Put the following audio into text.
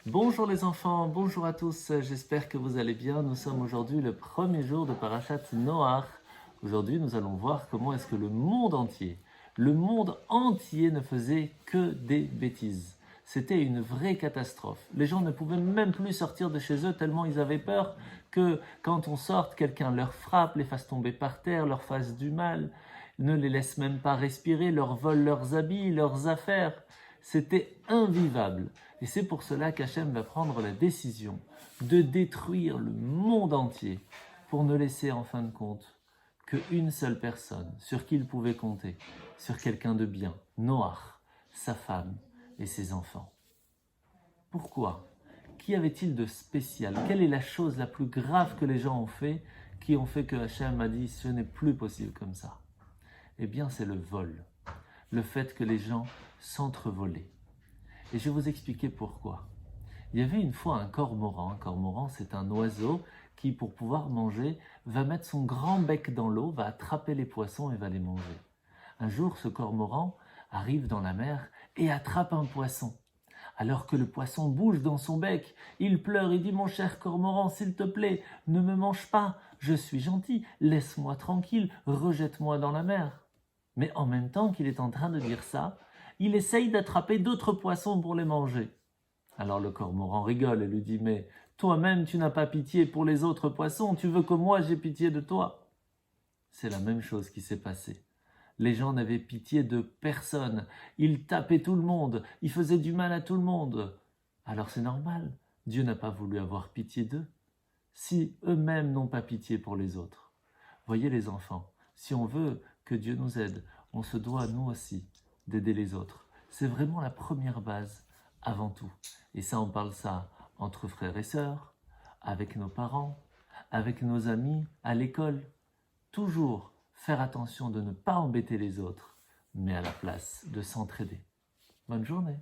Bonjour les enfants, bonjour à tous, j'espère que vous allez bien. Nous sommes aujourd'hui le premier jour de Parashat Noach. Aujourd'hui, nous allons voir comment est-ce que le monde entier ne faisait que des bêtises. C'était une vraie catastrophe. Les gens ne pouvaient même plus sortir de chez eux tellement ils avaient peur que quand on sorte, quelqu'un leur frappe, les fasse tomber par terre, leur fasse du mal, ne les laisse même pas respirer, leur vole leurs habits, leurs affaires. C'était invivable. Et c'est pour cela qu'Hachem va prendre la décision de détruire le monde entier pour ne laisser en fin de compte qu'une seule personne sur qui il pouvait compter, sur quelqu'un de bien, Noach, sa femme et ses enfants. Pourquoi? Qu'y avait-il de spécial? Quelle est la chose la plus grave que les gens ont fait, qui ont fait que Hachem a dit ce n'est plus possible comme ça? Eh bien, c'est le vol, le fait que les gens s'entrevolaient. Et je vais vous expliquer pourquoi. Il y avait une fois un cormoran. Un cormoran, c'est un oiseau qui, pour pouvoir manger, va mettre son grand bec dans l'eau, va attraper les poissons et va les manger. Un jour, ce cormoran arrive dans la mer et attrape un poisson. Alors que le poisson bouge dans son bec, il pleure et dit « Mon cher cormoran, s'il te plaît, ne me mange pas, je suis gentil, laisse-moi tranquille, rejette-moi dans la mer. » Mais en même temps qu'il est en train de dire ça, il essaye d'attraper d'autres poissons pour les manger. Alors le cormoran rigole et lui dit « Mais toi-même, tu n'as pas pitié pour les autres poissons, tu veux que moi j'aie pitié de toi ?» C'est la même chose qui s'est passée. Les gens n'avaient pitié de personne, ils tapaient tout le monde, ils faisaient du mal à tout le monde. Alors c'est normal, Dieu n'a pas voulu avoir pitié d'eux, si eux-mêmes n'ont pas pitié pour les autres. Voyez les enfants, si on veut que Dieu nous aide, on se doit nous aussi d'aider les autres. C'est vraiment la première base avant tout. Et ça, on parle ça entre frères et sœurs, avec nos parents, avec nos amis, à l'école. Toujours faire attention de ne pas embêter les autres, mais à la place de s'entraider. Bonne journée.